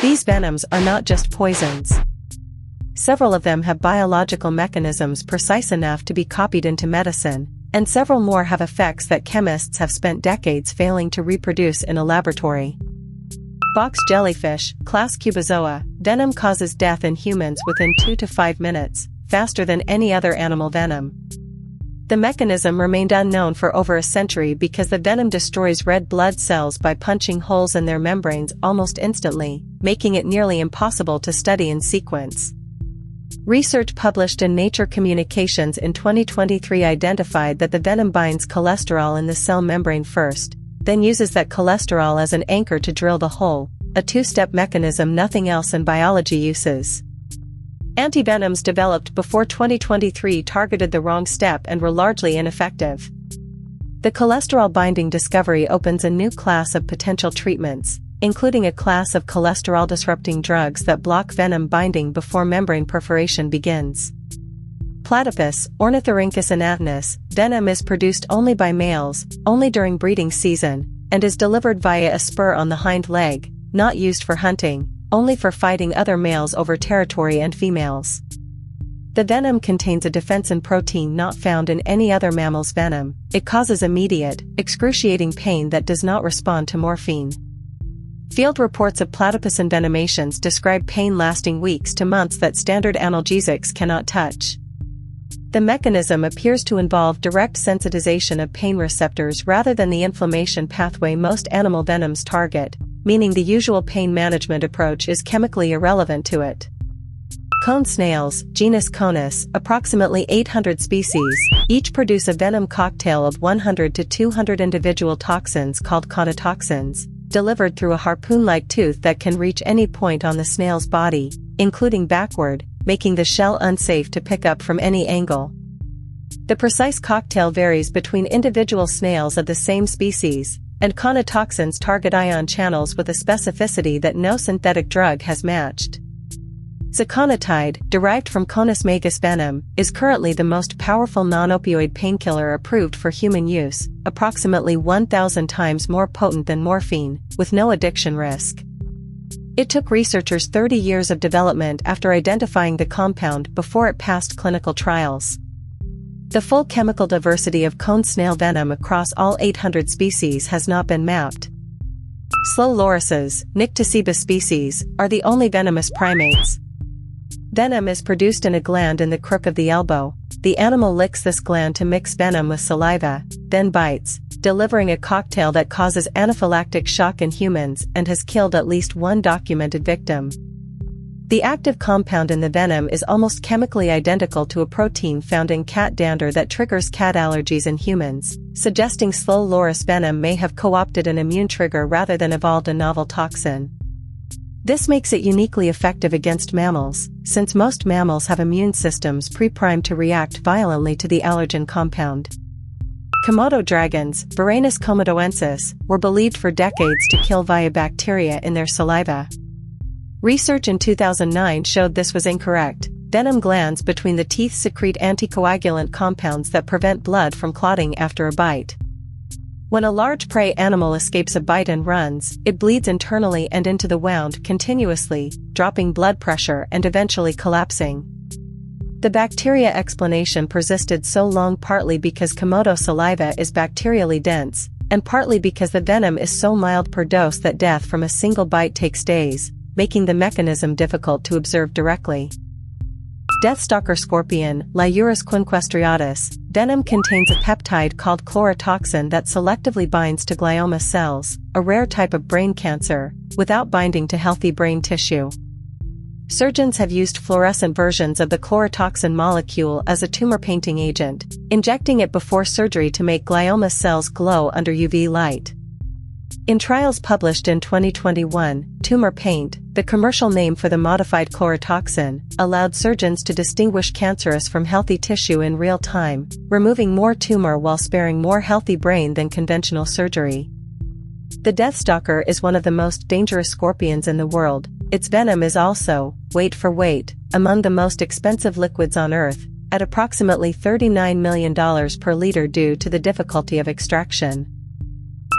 These venoms are not just poisons. Several of them have biological mechanisms precise enough to be copied into medicine, and several more have effects that chemists have spent decades failing to reproduce in a laboratory. Box jellyfish, class Cubozoa, venom causes death in humans within 2 to 5 minutes, faster than any other animal venom. The mechanism remained unknown for over a century because the venom destroys red blood cells by punching holes in their membranes almost instantly, making it nearly impossible to study in sequence. Research published in Nature Communications in 2023 identified that the venom binds cholesterol in the cell membrane first, then uses that cholesterol as an anchor to drill the hole, a two-step mechanism nothing else in biology uses. Antivenoms developed before 2023 targeted the wrong step and were largely ineffective. The cholesterol-binding discovery opens a new class of potential treatments, including a class of cholesterol-disrupting drugs that block venom binding before membrane perforation begins. Platypus, Ornithorhynchus anatinus, venom is produced only by males, only during breeding season, and is delivered via a spur on the hind leg, not used for hunting, only for fighting other males over territory and females. The venom contains a defensin protein not found in any other mammal's venom. It causes immediate, excruciating pain that does not respond to morphine. Field reports of platypus envenomations describe pain lasting weeks to months that standard analgesics cannot touch. The mechanism appears to involve direct sensitization of pain receptors rather than the inflammation pathway most animal venoms target, meaning the usual pain management approach is chemically irrelevant to it. Cone snails, genus Conus, approximately 800 species, each produce a venom cocktail of 100 to 200 individual toxins called conotoxins, delivered through a harpoon-like tooth that can reach any point on the snail's body, including backward, making the shell unsafe to pick up from any angle. The precise cocktail varies between individual snails of the same species, and conotoxins target ion channels with a specificity that no synthetic drug has matched. Zaconotide, derived from Conus magus venom, is currently the most powerful non-opioid painkiller approved for human use, approximately 1,000 times more potent than morphine, with no addiction risk. It took researchers 30 years of development after identifying the compound before it passed clinical trials. The full chemical diversity of cone snail venom across all 800 species has not been mapped. Slow lorises, Nycticebus species, are the only venomous primates. Venom is produced in a gland in the crook of the elbow. The animal licks this gland to mix venom with saliva, then bites, delivering a cocktail that causes anaphylactic shock in humans and has killed at least one documented victim. The active compound in the venom is almost chemically identical to a protein found in cat dander that triggers cat allergies in humans, suggesting slow loris venom may have co-opted an immune trigger rather than evolved a novel toxin. This makes it uniquely effective against mammals, since most mammals have immune systems pre-primed to react violently to the allergen compound. Komodo dragons, Varanus komodoensis, were believed for decades to kill via bacteria in their saliva. Research in 2009 showed this was incorrect. Venom glands between the teeth secrete anticoagulant compounds that prevent blood from clotting after a bite. When a large prey animal escapes a bite and runs, it bleeds internally and into the wound continuously, dropping blood pressure and eventually collapsing. The bacteria explanation persisted so long partly because Komodo saliva is bacterially dense, and partly because the venom is so mild per dose that death from a single bite takes days, making the mechanism difficult to observe directly. Deathstalker scorpion, Liurus quinquestriatus, venom contains a peptide called chlorotoxin that selectively binds to glioma cells, a rare type of brain cancer, without binding to healthy brain tissue. Surgeons have used fluorescent versions of the chlorotoxin molecule as a tumor painting agent, injecting it before surgery to make glioma cells glow under UV light. In trials published in 2021, Tumor Paint, the commercial name for the modified chlorotoxin, allowed surgeons to distinguish cancerous from healthy tissue in real time, removing more tumor while sparing more healthy brain than conventional surgery. The Deathstalker is one of the most dangerous scorpions in the world. Its venom is also, weight for weight, among the most expensive liquids on Earth, at approximately $39 million per liter due to the difficulty of extraction.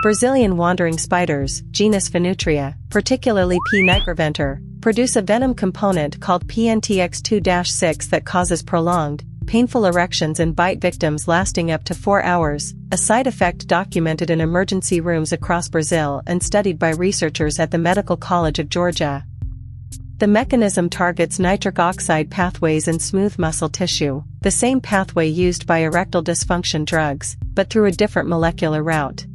Brazilian wandering spiders, genus Venutria, particularly P. nigriventer, produce a venom component called PNTX2-6 that causes prolonged, painful erections in bite victims lasting up to 4 hours, a side effect documented in emergency rooms across Brazil and studied by researchers at the Medical College of Georgia. The mechanism targets nitric oxide pathways in smooth muscle tissue, the same pathway used by erectile dysfunction drugs, but through a different molecular route.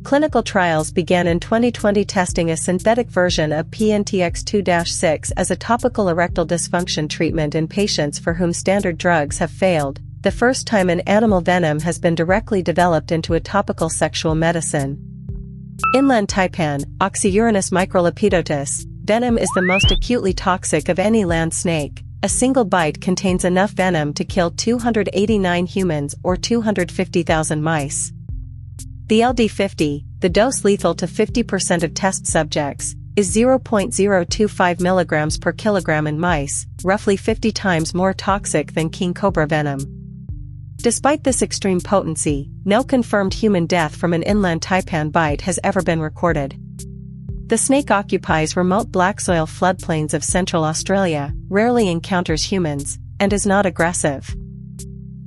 Clinical trials began in 2020 testing a synthetic version of PNTX2-6 as a topical erectile dysfunction treatment in patients for whom standard drugs have failed, the first time an animal venom has been directly developed into a topical sexual medicine. Inland taipan, Oxyuranus microlepidotus, venom is the most acutely toxic of any land snake. A single bite contains enough venom to kill 289 humans or 250,000 mice. The LD50, the dose lethal to 50% of test subjects, is 0.025 mg per kilogram in mice, roughly 50 times more toxic than king cobra venom. Despite this extreme potency, no confirmed human death from an inland taipan bite has ever been recorded. The snake occupies remote black soil floodplains of central Australia, rarely encounters humans, and is not aggressive.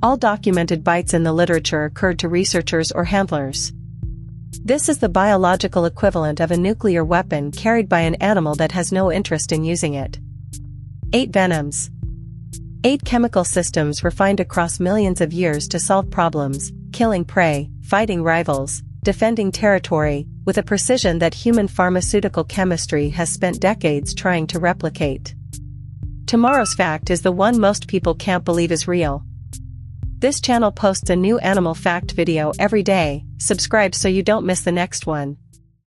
All documented bites in the literature occurred to researchers or handlers. This is the biological equivalent of a nuclear weapon carried by an animal that has no interest in using it. 8 venoms. 8 chemical systems refined across millions of years to solve problems, killing prey, fighting rivals, defending territory, with a precision that human pharmaceutical chemistry has spent decades trying to replicate. Tomorrow's fact is the one most people can't believe is real. This channel posts a new animal fact video every day. Subscribe so you don't miss the next one.